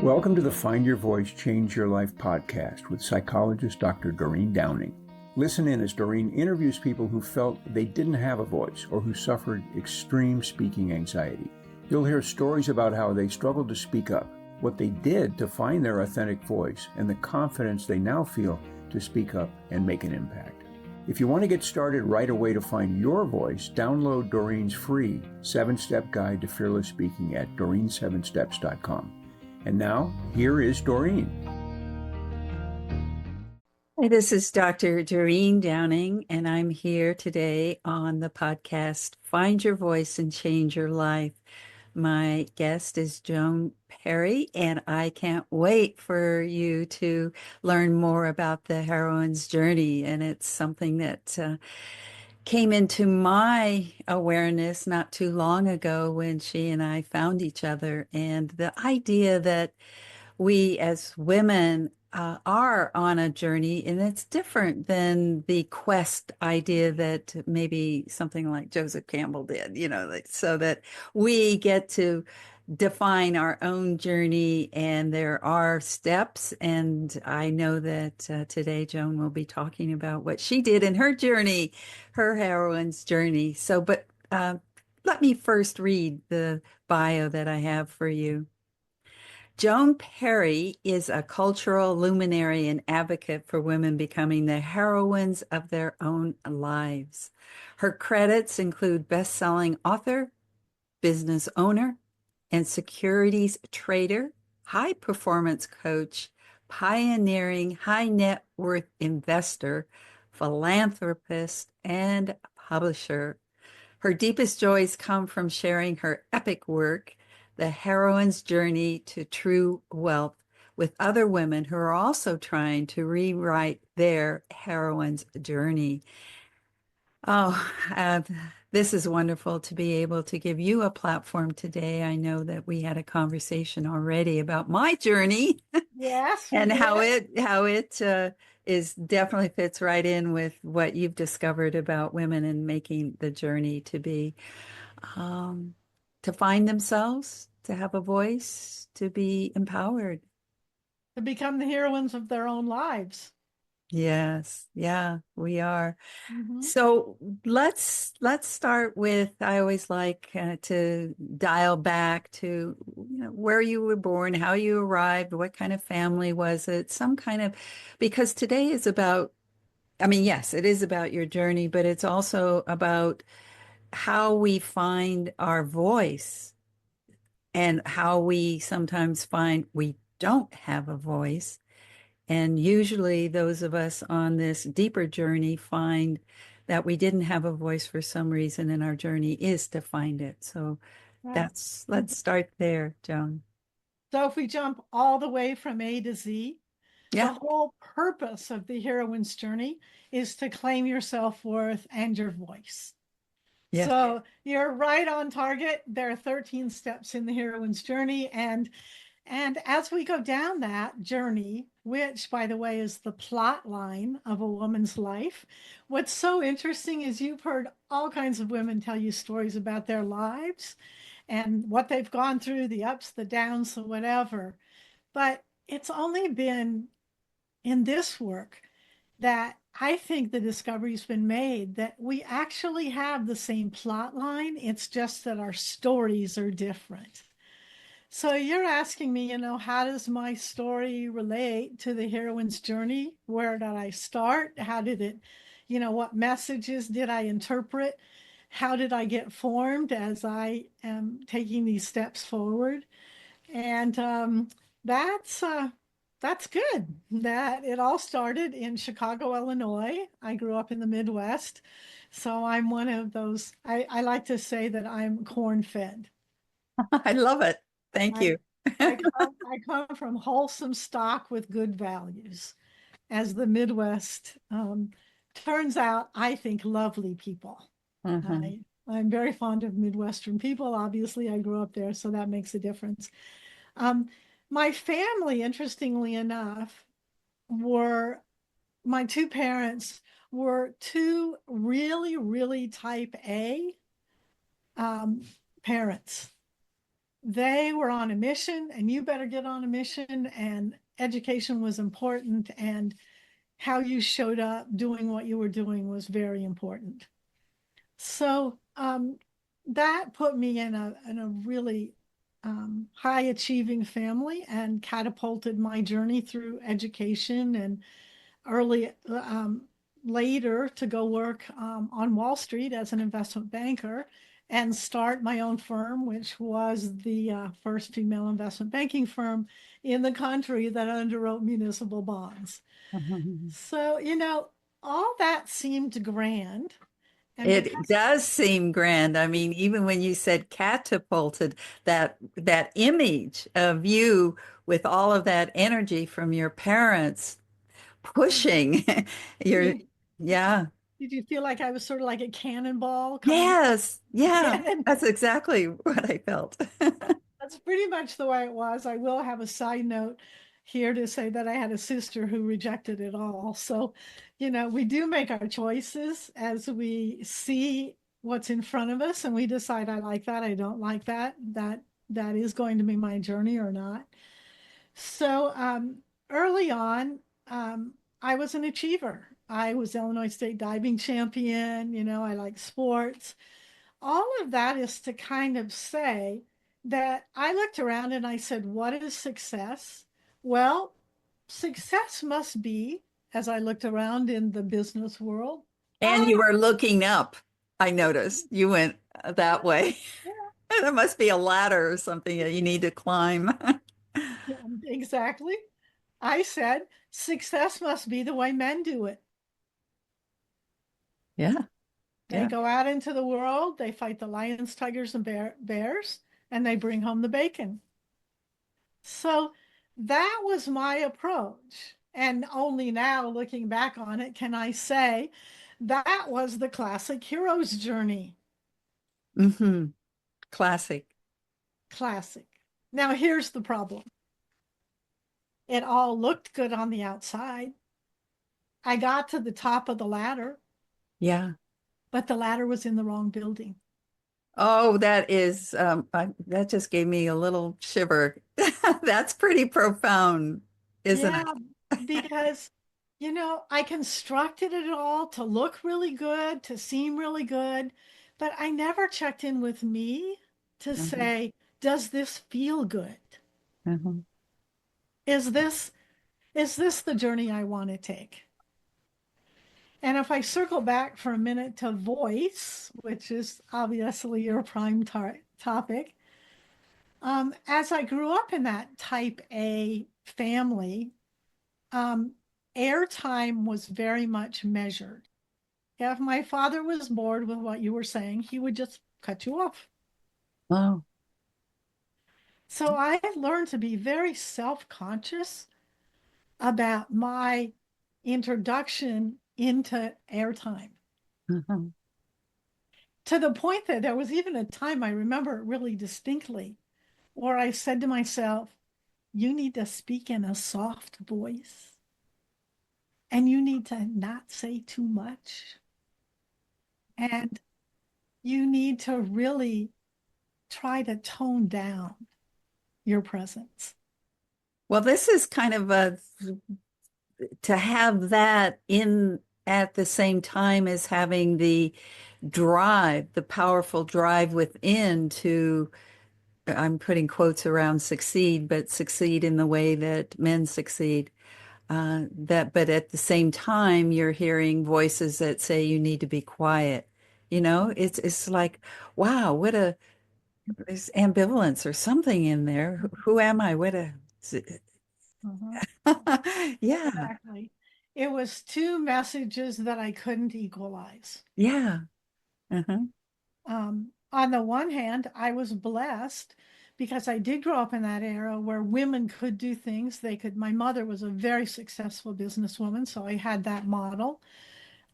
Welcome to the Find Your Voice, Change Your Life podcast with psychologist Dr. Doreen Downing. Listen in as Doreen interviews people who felt they didn't have a voice or who suffered extreme speaking anxiety. You'll hear stories about how they struggled to speak up, what they did to find their authentic voice, and the confidence they now feel to speak up and make an impact. If you want to get started right away to find your voice, download Doreen's free 7-step guide to fearless speaking at doreen7steps.com. And now, here is Doreen. Hi, this is Dr. Doreen Downing, and I'm here today on the podcast, Find Your Voice and Change Your Life. My guest is Joan Perry, and I can't wait for you to learn more about the heroine's journey. And it's something that came into my awareness not too long ago when she and I found each other. And the idea that we as women are on a journey, and it's different than the quest idea that maybe something like Joseph Campbell did, so that we get to define our own journey, and there are steps. And I know that today Joan will be talking about what she did in her journey, her heroine's journey. But let me first read the bio that I have for you. Joan Perry is a cultural luminary and advocate for women becoming the heroines of their own lives. Her credits include best-selling author, business owner, and securities trader, high-performance coach, pioneering high net worth investor, philanthropist, and publisher. Her deepest joys come from sharing her epic work, The Heroine's Journey to True Wealth, with other women who are also trying to rewrite their heroine's journey. Oh, this is wonderful to be able to give you a platform today. I know that we had a conversation already about my journey. Yes, and how it is definitely fits right in with what you've discovered about women and making the journey to be to find themselves, to have a voice, to be empowered. to become the heroines of their own lives. Yes, yeah, we are. Mm-hmm. So let's start with, I always like to dial back to where you were born, how you arrived, what kind of family was it, some kind of, because today is about, I mean, yes, it is about your journey, but it's also about how we find our voice and how we sometimes find we don't have a voice. And usually those of us on this deeper journey find that we didn't have a voice for some reason, and our journey is to find it. So Right. let's start there, Joan. So if we jump all the way from A to Z, Yeah. the whole purpose of the heroine's journey is to claim your self-worth and your voice. Yes. So you're right on target. There are 13 steps in the heroine's journey. And as we go down that journey, which, by the way, is the plot line of a woman's life, what's so interesting is you've heard all kinds of women tell you stories about their lives and what they've gone through, the ups, the downs, the whatever. But it's only been in this work that I think the discovery's been made that we actually have the same plot line. It's just that our stories are different. So you're asking me, how does my story relate to the heroine's journey? Where did I start? How did it, what messages did I interpret? How did I get formed as I am taking these steps forward? And that's good. That it all started in Chicago, Illinois. I grew up in the Midwest, so I'm one of those. I like to say that I'm corn-fed. I love it. Thank you. I come from wholesome stock with good values. As the Midwest turns out, I think lovely people. Mhm. I'm very fond of Midwestern people. Obviously, I grew up there, so that makes a difference. My family, interestingly enough, were my two parents were two really, really type A parents. they were on a mission, and you better get on a mission, and education was important, and how you showed up doing what you were doing was very important. So that put me in a really high achieving family and catapulted my journey through education and early later to go work on Wall Street as an investment banker and start my own firm, which was the first female investment banking firm in the country that underwrote municipal bonds. So, all that seemed grand. And It because, does seem grand. I mean, even when you said catapulted, that image of you with all of that energy from your parents pushing your, did yeah. you feel like I was sort of like a cannonball coming Yes, yeah. in? That's exactly what I felt. That's pretty much the way it was. I will have a side note here to say that I had a sister who rejected it all. So, we do make our choices as we see what's in front of us, and we decide I like that, I don't like that, that is going to be my journey or not. So, early on, I was an achiever. I was Illinois State diving champion. I like sports. All of that is to kind of say that I looked around and I said, what is success? Well, success must be, as I looked around in the business world, And you were looking up. I noticed you went that way. yeah, There must be a ladder or something that you need to climb. yeah, exactly. I said, success must be the way men do it. Yeah, They yeah. go out into the world, they fight the lions, tigers, and bears, and they bring home the bacon. So that was my approach. And only now, looking back on it, can I say that was the classic hero's journey. Hmm. Classic. Classic. Now, here's the problem it all looked good on the outside. I got to the top of the ladder, Yeah. but the ladder was in the wrong building. Oh, that just gave me a little shiver. That's pretty profound, isn't Yeah, it? because, I constructed it all to look really good, to seem really good, but I never checked in with me to Mhm, say, does this feel good? mhm. Is this is this the journey I want to take? And if I circle back for a minute to voice, which is obviously your prime topic, as I grew up in that type A family, um, airtime was very much measured. If my father was bored with what you were saying, he would just cut you off. Oh, So I learned to be very self conscious about my introduction into airtime mhm. to the point that there was even a time I remember it really distinctly where I said to myself, you need to speak in a soft voice and you need to not say too much. And you need to really try to tone down your presence. Well, this is kind of a to have that in at the same time as having the drive, the powerful drive within to, I'm putting quotes around succeed, but succeed in the way that men succeed. But at the same time, you're hearing voices that say you need to be quiet. It's like, wow, there's ambivalence or something in there. Who am I? Mhm. Yeah, Exactly. It was two messages that I couldn't equalize. yeah. Uh-huh. On the one hand, I was blessed because I did grow up in that era where women could do things. My mother was a very successful businesswoman, so I had that model.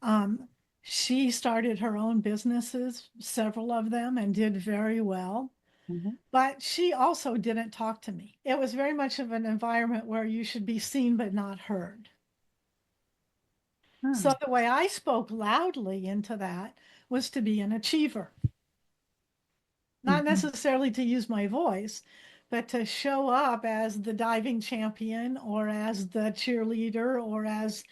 Um, she started her own businesses, several of them, and did very well. Mhm. But she also didn't talk to me. It was very much of an environment where you should be seen but not heard. Huh. So the way I spoke loudly into that was to be an achiever. not Mhm. necessarily to use my voice, but to show up as the diving champion or as the cheerleader or as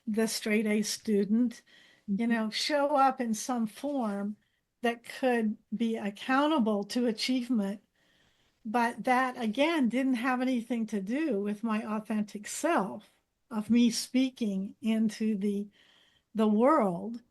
the straight A student, Mhm. show up in some form that could be accountable to achievement, but that again didn't have anything to do with my authentic self of me speaking into the world,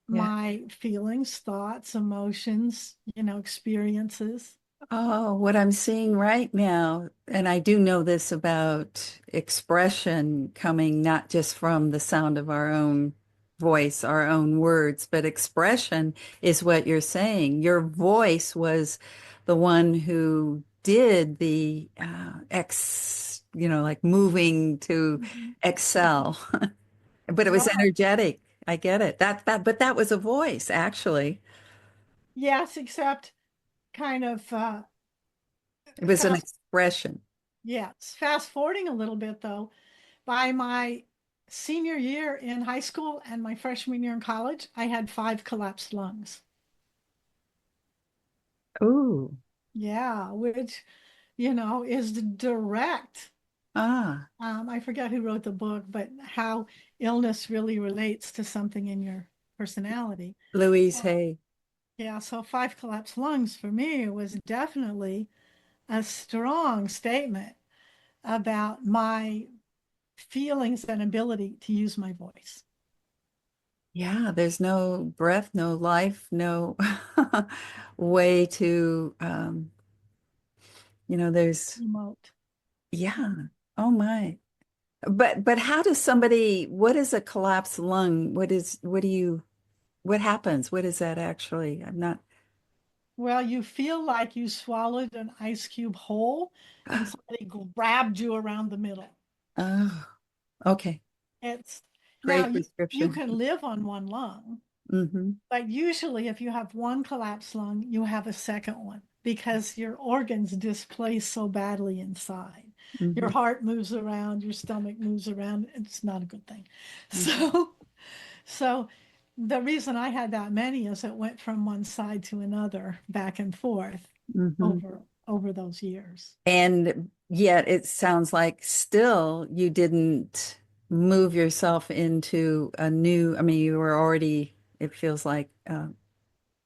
Yeah. my feelings, thoughts, emotions, experiences. Oh, what I'm seeing right now, and I do know this about expression coming not just from the sound of our own voice, our own words, but expression is what you're saying. Your voice was the one who did the like moving to Mhm. excel, but it was Right. energetic. I get it. But that was a voice, actually. Yes, except kind of It was an fast, expression. yes, fast forwarding a little bit though, by my senior year in high school and my freshman year in college, I had 5 collapsed lungs. Ooh. Yeah, which, is direct. Ah. I forget who wrote the book, but how illness really relates to something in your personality. Louise Oh, Hay. yeah, so 5 collapsed lungs for me was definitely a strong statement about my feelings and ability to use my voice. Yeah, there's no breath, no life, no way to, there's, Remote. yeah. Oh my. But how does somebody, what is a collapsed lung? What happens? What is that actually? I'm not, Well, you feel like you swallowed an ice cube whole and somebody grabbed you around the middle. oh, okay. It's now Great you description. can live on one lung, Mm-hmm. but usually if you have one collapsed lung, you have a second one because your organs displace so badly inside. Your Mm-hmm. heart moves around, your stomach moves around. It's not a good thing. Mm-hmm. So the reason I had that many is it went from one side to another, back and forth Mm-hmm. over those years. And yet it sounds like still you didn't move yourself into a new, I mean, you were already, it feels like,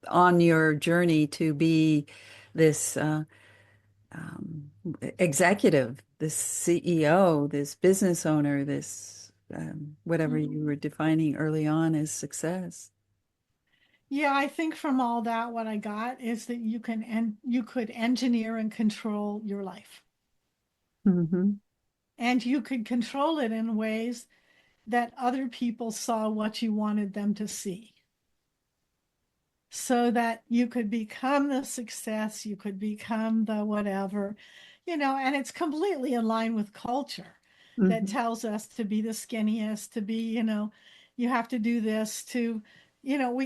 on your journey to be this um, executive, this CEO, this business owner, this whatever you Mhm. were defining early on as success. Yeah, I think from all that, what I got is that you could engineer and control your life. Hmm. And you could control it in ways that other people saw what you wanted them to see. So that you could become the success, you could become the whatever, and it's completely in line with culture that Hmm. tells us to be the skinniest, to be, you have to do this to, you know,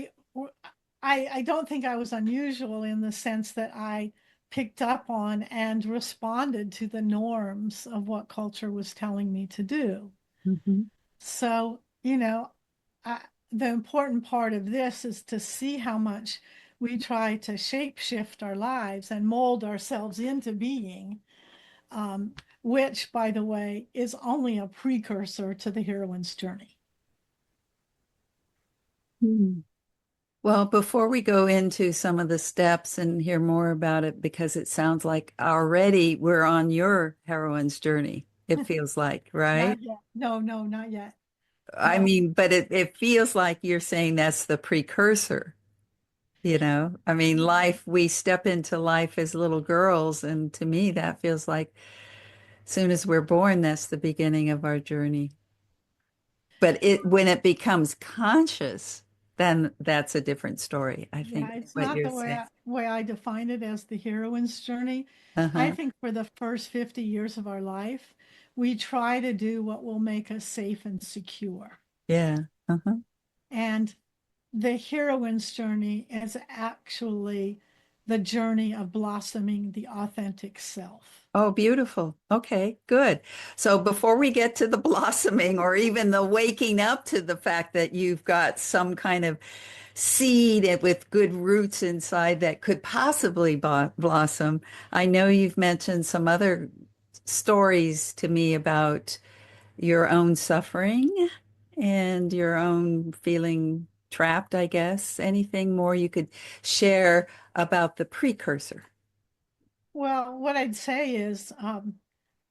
I don't think I was unusual in the sense that I picked up on and responded to the norms of what culture was telling me to do. Hmm. So, I, the important part of this is to see how much we try to shape shift our lives and mold ourselves into being, um, which, by the way, is only a precursor to the heroine's journey. Well, before we go into some of the steps and hear more about it, because it sounds like already we're on your heroine's journey, it feels like, right? Not yet. No, no, not yet. I No. mean, but it feels like you're saying that's the precursor, you know? I mean, life, we step into life as little girls, and to me, that feels like as soon as we're born, that's the beginning of our journey. But when it becomes conscious, then that's a different story, I think, Yeah, it's what not you're the way saying. I define it as the heroine's journey. I Uh-huh. think for the first 50 years of our life, we try to do what will make us safe and secure. Yeah. Uh-huh. And the heroine's journey is actually the journey of blossoming the authentic self. Oh, beautiful. Okay, good. So before we get to the blossoming or even the waking up to the fact that you've got some kind of seed with good roots inside that could possibly blossom, I know you've mentioned some other stories to me about your own suffering and your own feeling trapped, I guess. Anything more you could share about the precursor? Well, what I'd say is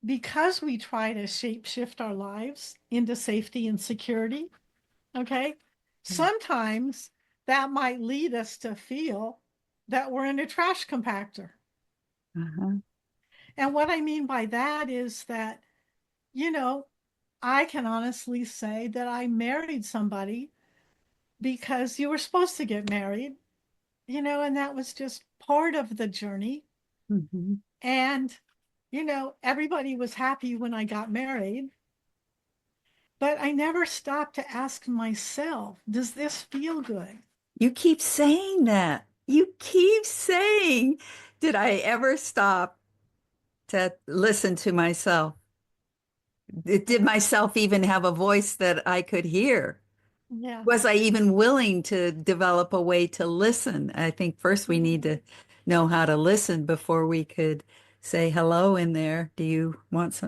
because we try to shape shift our lives into safety and security, okay, sometimes that might lead us to feel that we're in a trash compactor. Uh-huh. And what I mean by that is that, you know, I can honestly say that I married somebody because you were supposed to get married, and that was just part of the journey. Mhm. And, everybody was happy when I got married, but I never stopped to ask myself, does this feel good? You keep saying that. You keep saying, did I ever stop to listen to myself? Did myself even have a voice that I could hear? Yeah. Was I even willing to develop a way to listen? I think first we need to know how to listen before we could say hello in there. Do you want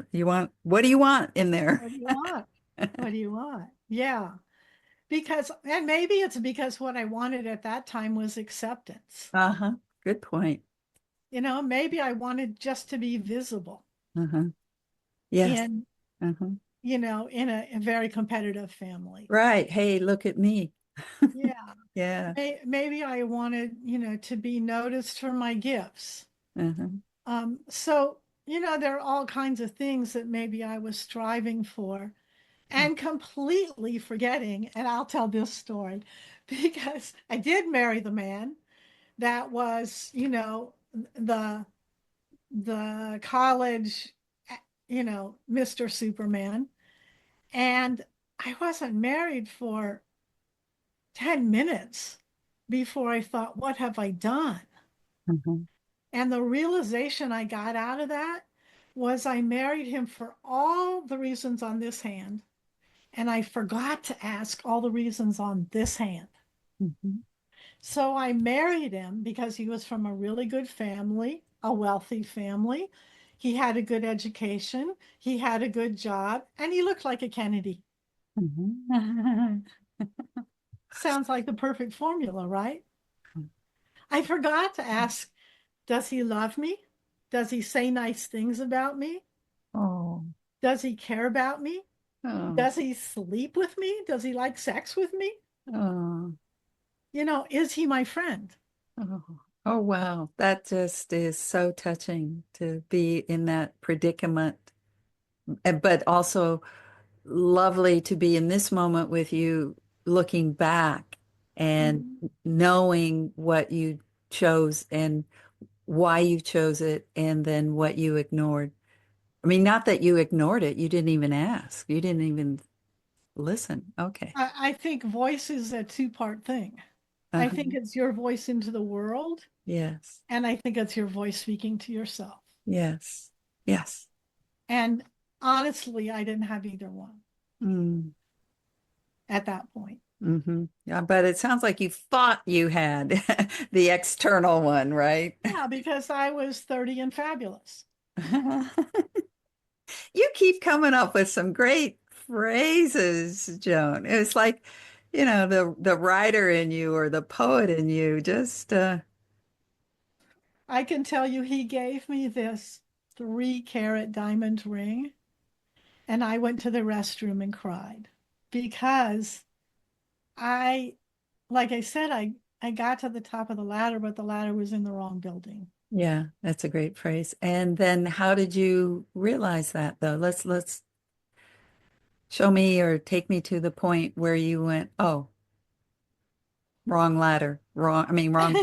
what do you want in there? What do you want? What do you want? Yeah. And maybe it's because what I wanted at that time was acceptance. Uh-huh. Good point. Maybe I wanted just to be visible Uh-huh. Yes. in, Uh-huh. in a very competitive family. Right. Hey, look at me. Yeah. Yeah. Maybe I wanted, to be noticed for my gifts. Uh-huh. So, there are all kinds of things that maybe I was striving for and completely forgetting. And I'll tell this story because I did marry the man that was, the college, Mr. Superman. And I wasn't married for 10 minutes before I thought, what have I done? Uh-huh. And the realization I got out of that was I married him for all the reasons on this hand, and I forgot to ask all the reasons on this hand. Mhm. So I married him because he was from a really good family, a wealthy family. He had a good education, he had a good job, and he looked like a Kennedy. Mhm. Sounds like the perfect formula, right? I forgot to ask, does he love me? Does he say nice things about me? Oh, Does he care about me? oh, Does he sleep with me? Does he like sex with me? oh, Is he my friend? oh, oh, wow. That just is so touching to be in that predicament, but also lovely to be in this moment with you, looking back and Mhm. knowing what you chose and why you chose it, and then what you ignored. I mean, not that you ignored it, you didn't even ask, you didn't even listen. Okay. I think voice is a two-part thing. I think Uh-huh. it's your voice into the world, Yes. and I think it's your voice speaking to yourself. Yes. Yes. And honestly, I didn't have either one Mm. at that point. Yeah, but it sounds like you thought you had the external one, right? Yeah, because I was 30 and fabulous. You keep coming up with some great phrases, Joan. It's like, the writer in you or the poet in you just I can tell you he gave me this 3-carat diamond ring, and I went to the restroom and cried because I, like I said, I got to the top of the ladder, but the ladder was in the wrong building. yeah, that's a great phrase. And then how did you realize that though? Let's show me or take me to the point where you went, oh, wrong ladder, wrong, I mean, wrong.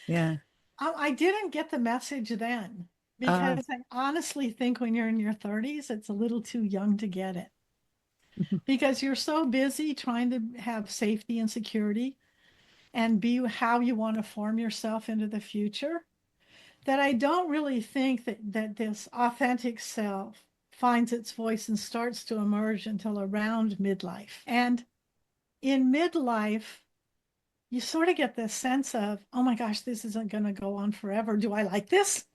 Yeah. I didn't get the message then Uh, because I honestly think when you're in your 30s, it's a little too young to get it because you're so busy trying to have safety and security. and be how you want to form yourself into the future, that I don't really think that this authentic self finds its voice and starts to emerge until around midlife. And in midlife, you sort of get this sense of, oh my gosh, this isn't going to go on forever. Do I like this?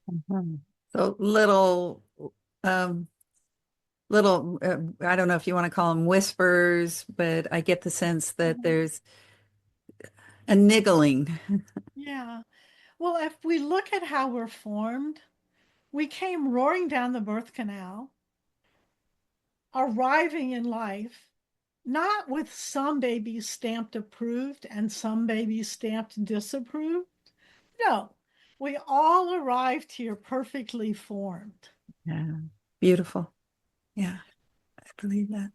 Mhm. So little, um, little, I don't know if you want to call them whispers, but I get the sense that there's a niggling. Yeah. Well, if we look at how we're formed, we came roaring down the birth canal, arriving in life, not with some babies stamped approved and some babies stamped disapproved. No, we all arrived here perfectly formed. Yeah. Beautiful. Yeah, I believe that.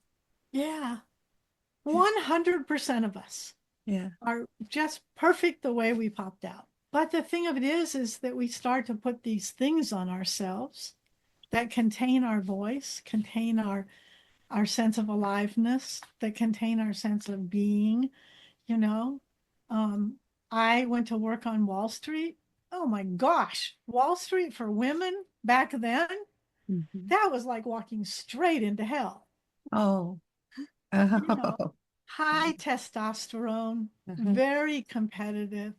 Yeah, 100% of us Yeah. are just perfect the way we popped out. But the thing of it is that we start to put these things on ourselves that contain our voice, contain our sense of aliveness, that contain our sense of being, you know. Um, I went to work on Wall Street. Oh my gosh, Wall Street for women back then, Mhm. that was like walking straight into hell. Oh. You know, Oh. high testosterone, Uh-huh. very competitive.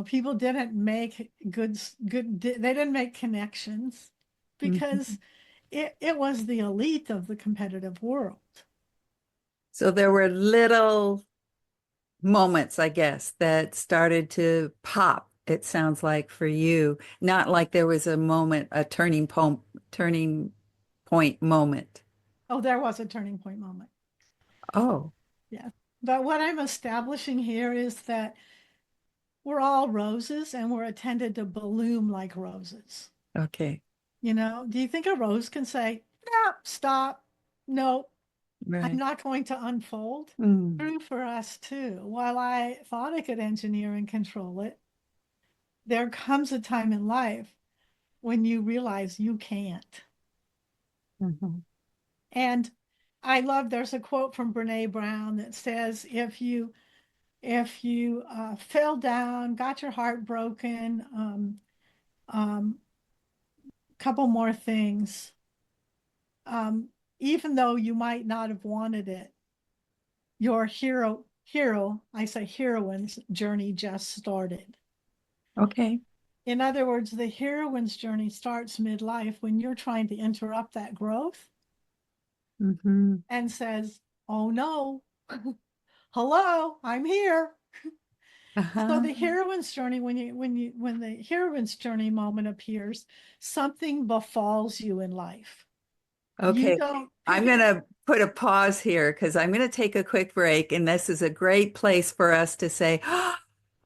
People didn't make they didn't make connections because Mhm. it was the elite of the competitive world. So there were little moments, I guess, that started to pop, it sounds like for you. Not like there was a moment, a turning point moment. Oh, there was a turning point moment. Oh, Yeah. But what I'm establishing here is that we're all roses and we're intended to bloom like roses. okay. Do you think a rose can say, no, stop, no, I'm Right. not going to unfold? Mm. True for us too. While I thought I could engineer and control it, there comes a time in life when you realize you can't. Mhm. And I love there's a quote from Brene Brown that says, if you fell down, got your heart broken, couple more things, um, even though you might not have wanted it, your I say heroine's journey just started. Okay. In other words, the heroine's journey starts midlife when you're trying to interrupt that growth Hmm. and says, oh no, hello, I'm here. So Uh-huh. the heroine's journey, when the heroine's journey moment appears, something befalls you in life. You Okay. don't I'm pick going it. to put a pause here because I'm going to take a quick break, and this is a great place for us to say,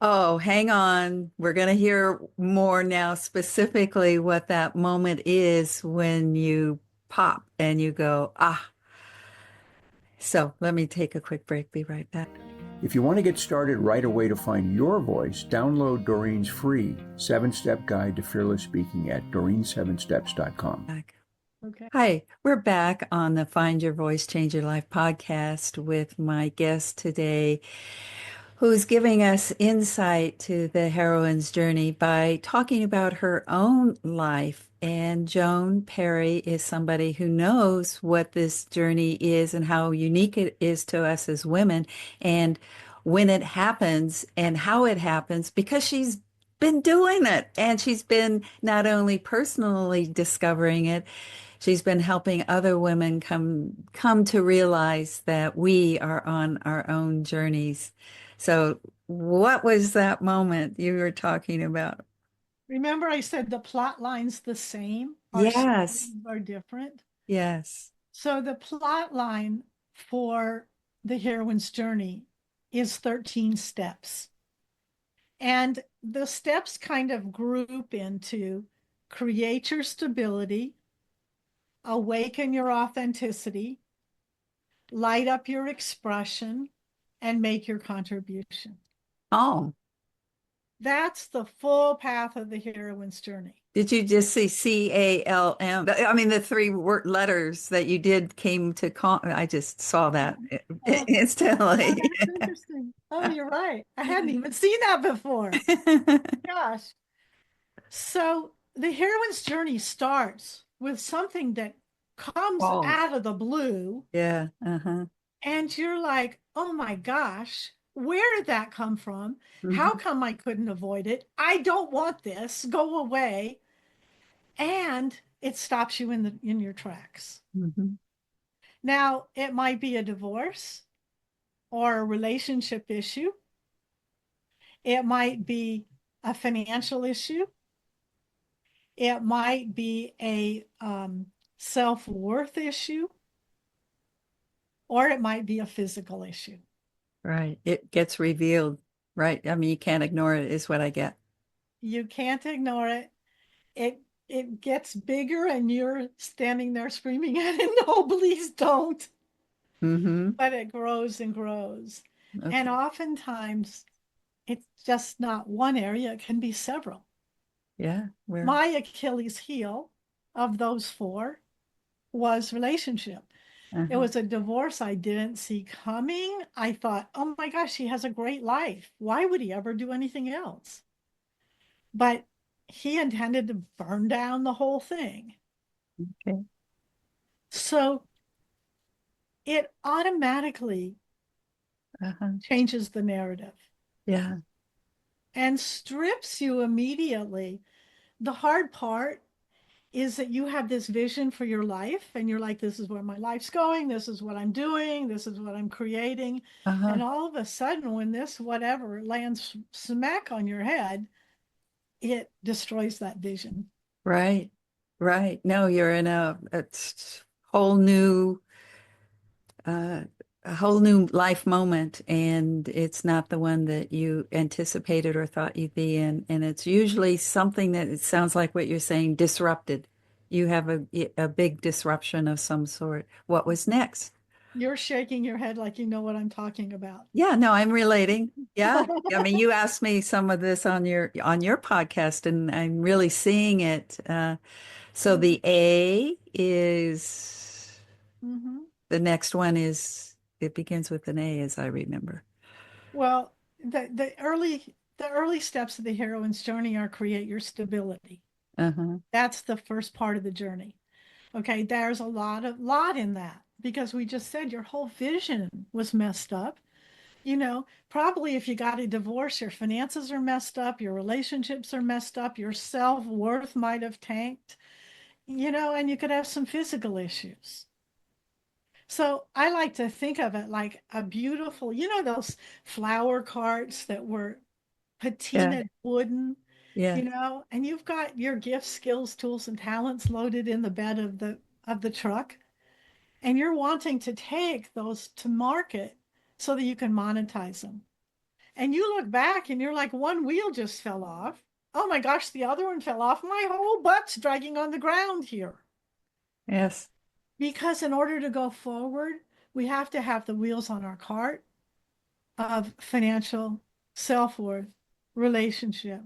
oh, hang on. We're going to hear more now, specifically what that moment is when you pop and you go, ah. So let me take a quick break. Be right back. If you want to get started right away to find your voice, download Doreen's free 7-step guide to fearless speaking at doreen7steps.com. Back. Okay. Hi, we're back on the Find Your Voice, Change Your Life podcast with my guest today, who's giving us insight to the heroine's journey by talking about her own life. And Joan Perry is somebody who knows what this journey is and how unique it is to us as women, and when it happens and how it happens, because she's been doing it and she's been not only personally discovering it, she's been helping other women come to realize that we are on our own journeys. So, what was that moment you were talking about? Remember, I said the plot line's the same, our Yes, stories are different. yes. So the plot line for the heroine's journey is 13 steps. And the steps kind of group into create your stability, awaken your authenticity, light up your expression, and make your contribution. Oh, That's the full path of the heroine's journey. Did you just see CALM? I mean, the three word letters that you did came to call. I just saw that Oh, oh, instantly. that's interesting. Oh, you're right. I hadn't even seen that before. Gosh. So the heroine's journey starts with something that comes Oh, out of the blue, yeah. Uh-huh. and you're like, oh my gosh, where did that come from? How Hmm. come I couldn't avoid it? I don't want this. Go away. And it stops you in your tracks. Hmm. Now, it might be a divorce or a relationship issue. It might be a financial issue. It might be a self-worth issue, or it might be a physical issue. Right. It gets revealed. Right. I mean, you can't ignore it, is what I get. You can't ignore it. It it gets bigger and you're standing there screaming at it, no, please don't. Hmm. But it grows and grows. And Okay. oftentimes it's just not one area, it can be several. Yeah. We're My Achilles heel of those four was relationship. It uh-huh. was a divorce I didn't see coming. I thought, oh my gosh, he has a great life. Why would he ever do anything else? But he intended to burn down the whole thing. Okay. So it automatically Uh-huh. changes the narrative Yeah. and strips you immediately. The hard part is that you have this vision for your life and you're like, this is where my life's going, this is what I'm doing, this is what I'm creating. Uh-huh. And all of a sudden, when this whatever lands smack on your head, it destroys that vision. Right. Right. No, you're in whole new uh, a whole new life moment, and it's not the one that you anticipated or thought you'd be in. And it's usually something that it sounds like what you're saying, disrupted. You have a big disruption of some sort. What was next? You're shaking your head like you know what I'm talking about. Yeah, no, I'm relating. Yeah. I mean, you asked me some of this on your podcast, and I'm really seeing it. So the A is Mhm. the next one is it begins with an A, as I remember. Well, the early steps of the heroine's journey are create your stability. Uh-huh. That's the first part of the journey. Okay, there's a lot in that because we just said your whole vision was messed up. Probably if you got a divorce, your finances are messed up, your relationships are messed up, your self-worth might have tanked, and you could have some physical issues. So I like to think of it like a beautiful, those flower carts that were Yeah. patinaed wooden, Yeah. and you've got your gifts, skills, tools, and talents loaded in the bed of the truck, and you're wanting to take those to market so that you can monetize them. And you look back and you're like, one wheel just fell off. Oh my gosh, the other one fell off. My whole butt's dragging on the ground here. Yes. Because in order to go forward, we have to have the wheels on our cart of financial, self-worth, relationship,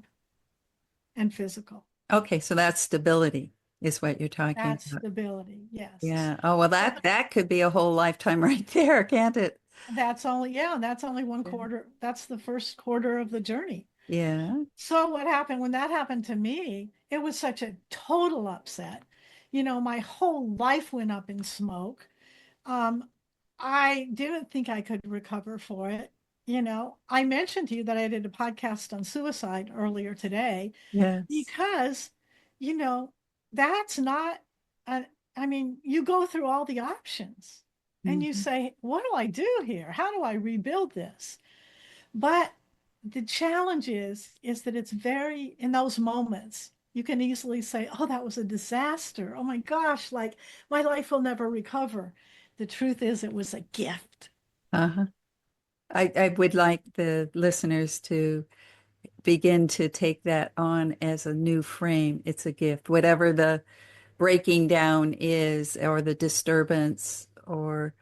and physical. Okay, so that's stability is what you're talking That's about. stability. Yes. Yeah. Oh, well, Well, that could be a whole lifetime right there, can't it? that's only one Yeah. quarter. That's the first quarter of the journey. Yeah. So what happened when that happened to me? It was such a total upset. My whole life went up in smoke. Um, I didn't think I could recover for it. I mentioned to you that I did a podcast on suicide earlier today Yes. because, you know, that's not, a, I mean, you go through all the options and you Mhm. say, what do I do here? How do I rebuild this? But the challenge is that it's very, in those moments, you can easily say, oh, that was a disaster. Oh my gosh, like my life will never recover. The truth is, it was a gift. Uh-huh. I would like the listeners to begin to take that on as a new frame. It's a gift. Whatever the breaking down is, or the disturbance, or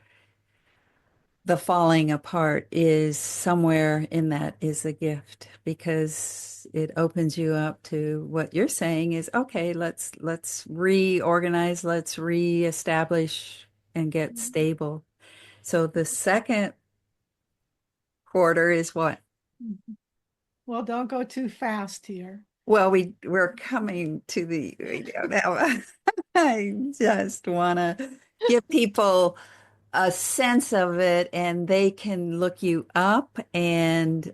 the falling apart is somewhere in that is a gift because it opens you up to what you're saying is okay, let's reorganize, let's reestablish and get stable. So the second quarter is what? Well, don't go too fast here. Well, we're coming to we don't have I just want to give people a sense of it and they can look you up and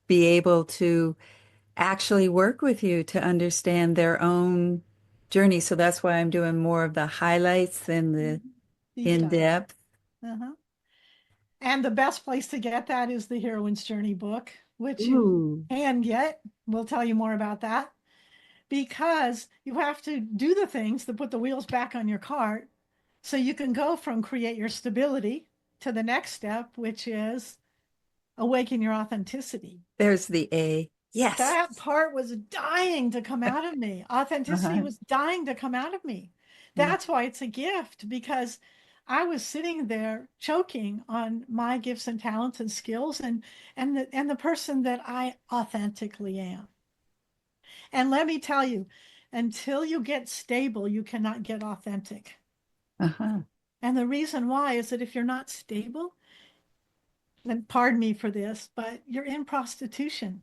be able to actually work with you to understand their own journey. So that's why I'm doing more of the highlights than the Deep in dive. depth. Uh-huh. And the best place to get that is the Heroine's Journey book, which you Ooh, can get. We'll tell you more about that because you have to do the things to put the wheels back on your cart so you can go from create your stability to the next step, which is awaken your authenticity. there's the A. Yes. That part was dying to come out of me. Authenticity Uh-huh. was dying to come out of me. Yeah. That's why it's a gift because I was sitting there choking on my gifts and talents and skills and the person that I authentically am. And let me tell you, until you get stable, you cannot get authentic. Uh-huh. And the reason why is that if you're not stable, then pardon me for this, but you're in prostitution.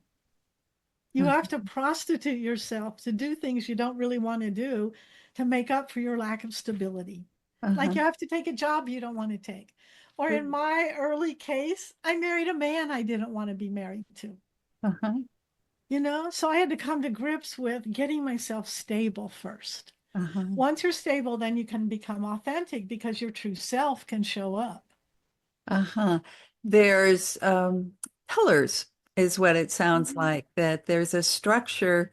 You have to prostitute yourself to do things you don't really want to do to make up for your lack of stability. Like Uh-huh. you have to take a job you don't want to take. Or in my early case, I married a man I didn't want to be married to. Uh-huh. So I had to come to grips with getting myself stable first. Uh-huh. Once you're stable, then you can become authentic because your true self can show up. Uh-huh. There's pillars is what it sounds Mhm. like, that there's a structure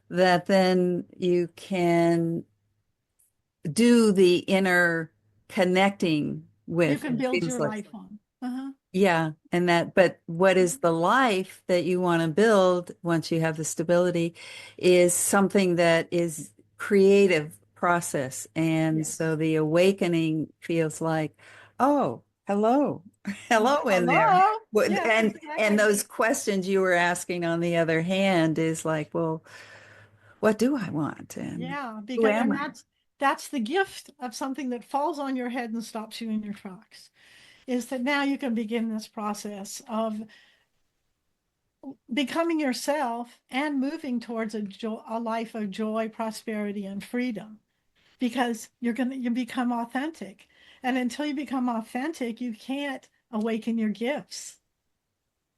that then you can do the inner connecting You with. can It build feels your like, life on. Uh-huh. yeah, and that, but what is the life that you want to build once you have the stability is something that is creative process. And so Yes. the awakening feels like, oh, hello, hello in there. Hello. What- Yes, and exactly. those questions you were asking on the other hand is like, well, what do I want? And Yeah, who because am and I? that's the gift of something that falls on your head and stops you in your tracks, is that now you can begin this process of becoming yourself and moving towards a life of joy, prosperity, and freedom. Because you become authentic. And until you become authentic, you can't awaken your gifts,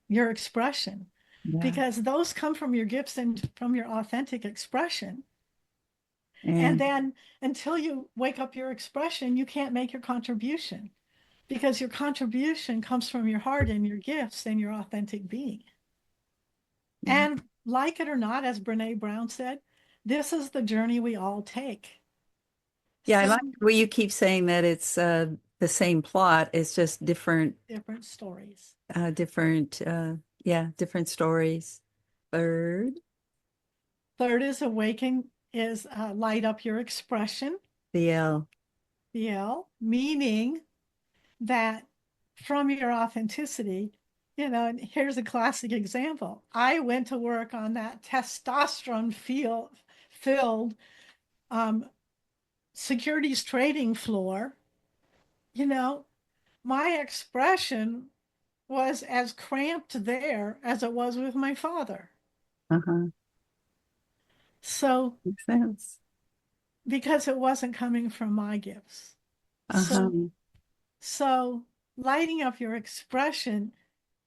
your expression, Yeah. because those come from your gifts and from your authentic expression. And And then until you wake up your expression, you can't make your contribution because your contribution comes from your heart and your gifts and your authentic being. yeah. And like it or not, as Brene Brown said, this is the journey we all take. Yeah, I like Some the way you keep saying that it's the same plot. It's just different, different stories. different, yeah, different stories. Third, Third is awaken, is light up your expression, the L. the L, meaning that from your authenticity, and here's a classic example. I went to work on that testosterone filled um, securities trading floor. You know, my expression was as cramped there as it was with my father. Uh-huh. So, Makes sense. because it wasn't coming from my gifts. So, Uh-huh. so lighting up your expression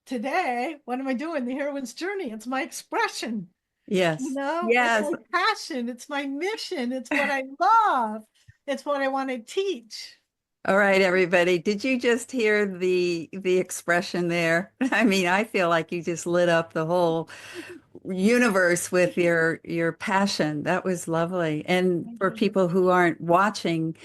today, what am I doing? The heroine's journey. It's my expression. Yes. It's Yes. my passion. It's my mission. It's what I love. It's what I want to teach. All right, everybody. Did you just hear the expression there? I mean, I feel like you just lit up the whole universe with your passion. That was lovely. And Thank for you. people who aren't watching,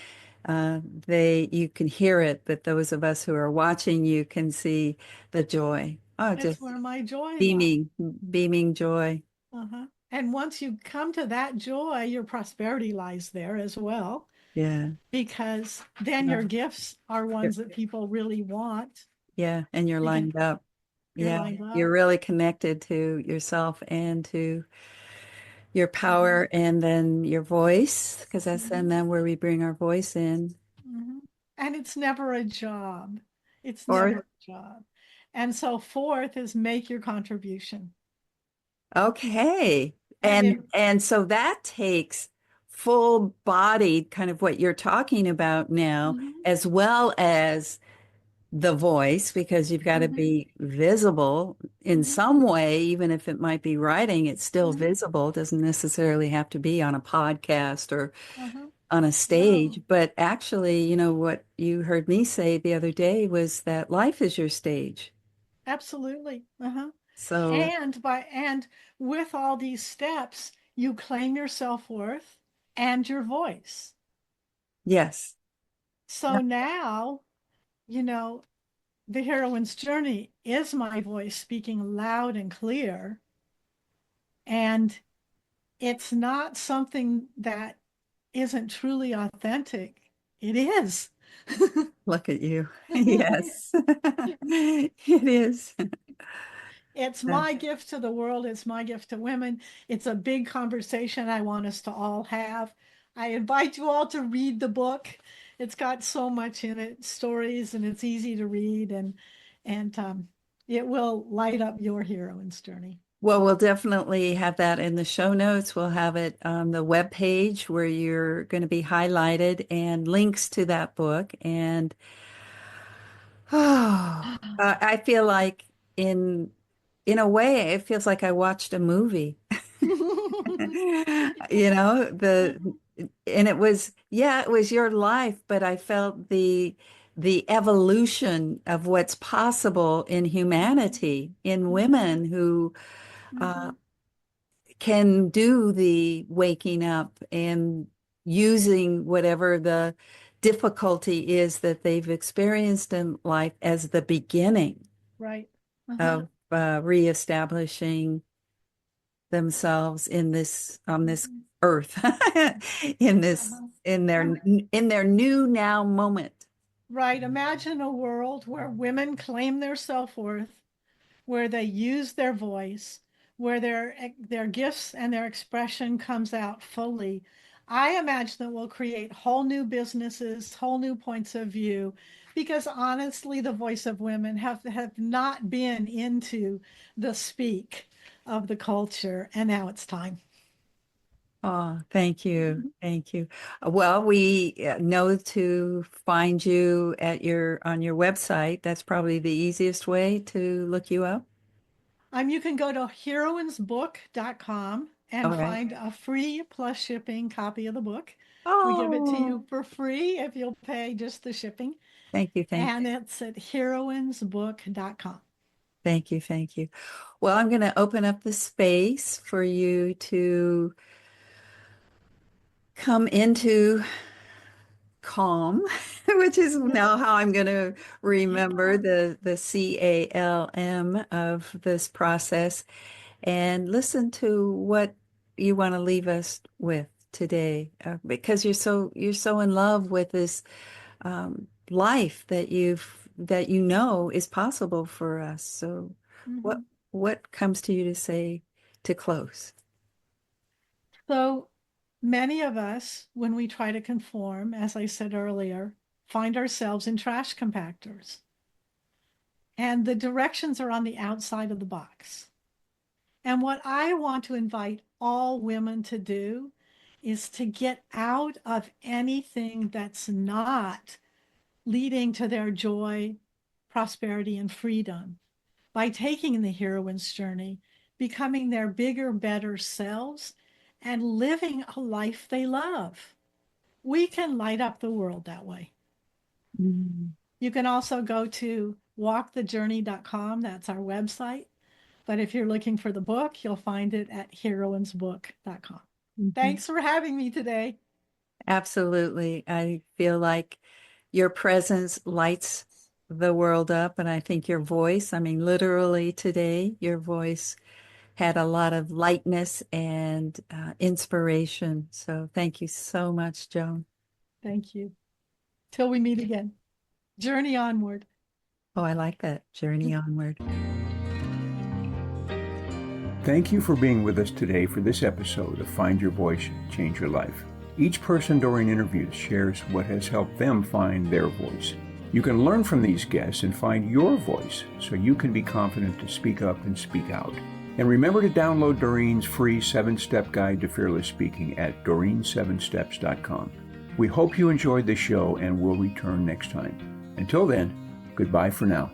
they you can hear it, but those of us who are watching, you can see the joy. Oh, It's just where my joy lies. beaming, beaming joy. Uh-huh. And once you come to that joy, your prosperity lies there as well, Yeah. because then your Uh, gifts are ones that people really want. Yeah. And you're Because lined up. you're Yeah. lined You're up. really connected to yourself and to your Mhm, power and then your voice, because that's mhm, then where we bring our voice in. mhm. And it's never a job. It's never Or, a job. And so fourth is make your contribution. okay. And it, And so that takes full bodied kind of what you're talking about now, mhm, as well as the voice, because you've got to mhm, be visible in mhm, some way, even if it might be writing, it's still mhm, visible. It doesn't necessarily have to be on a podcast or uh-huh. on a No, stage. But actually, what you heard me say the other day was that life is your stage. absolutely. Uh-huh. So, And with all these steps, you claim your self-worth and your voice. yes. So now, you know, the heroine's journey is my voice speaking loud and clear. And it's not something that isn't truly authentic. It is. Look at you. Yes. It is. It's Uh, my gift to the world. It's my gift to women. It's a big conversation I want us to all have. I invite you all to read the book. It's got so much in it, stories, and it's easy to read, and it will light up your heroine's journey. Well, we'll definitely have that in the show notes. We'll have it on the web page where you're going to be highlighted and links to that book. And oh, I feel like in a way, it feels like I watched a movie. The and it was, yeah, it was your life, but I felt the evolution of what's possible in humanity, in women who uh, Mhm. can do the waking up and using whatever the difficulty is that they've experienced in life as the beginning Right. Uh-huh. of reestablishing themselves in this on this Mhm. earth in this Uh-huh. in their new now moment. Right. Imagine a world where women claim their self-worth, where they use their voice, where their gifts and their expression comes out fully. I imagine that will create whole new businesses, whole new points of view, because honestly, the voice of women have not been into the speak of the culture, and now it's time. Oh, thank you. Thank you. Well, we know to find you at your on your website. That's probably the easiest way to look you up. You can go to heroinesbook.com All and right. find a free plus shipping copy of the book. We give it to Oh, you for free if you'll pay just the shipping. thank you, thank you, And it's at heroinesbook.com. thank you, thank you. Well, I'm going to open up the space for you to come into calm, which is now how I'm going to remember the CALM of this process, and listen to what you want to leave us with today, because you're so in love with this life that you know is possible for us. So, what Mhm. what comes to you to say to close? So many of us, when we try to conform, as I said earlier, find ourselves in trash compactors. And the directions are on the outside of the box. And what I want to invite all women to do is to get out of anything that's not leading to their joy, prosperity, and freedom by taking the heroine's journey, becoming their bigger, better selves, and living a life they love. We can light up the world that way. Mm. You can also go to walkthejourney.com. That's our website. But if you're looking for the book, you'll find it at heroinesbook.com. Mhm. Thanks for having me today. Absolutely. I feel like your presence lights the world up, and I think your voice, I mean, literally today, your voice had a lot of lightness and inspiration. So thank you so much, Joan. Thank you. Till we meet again. Journey onward. Oh, I like that. Journey onward. Thank you for being with us today for this episode of Find Your Voice, Change Your Life. Each person Doreen interviews shares what has helped them find their voice. You can learn from these guests and find your voice so you can be confident to speak up and speak out. And remember to download Doreen's free 7-step guide to fearless speaking at doreen7steps.com. We hope you enjoyed the show and will return next time. Until then, goodbye for now.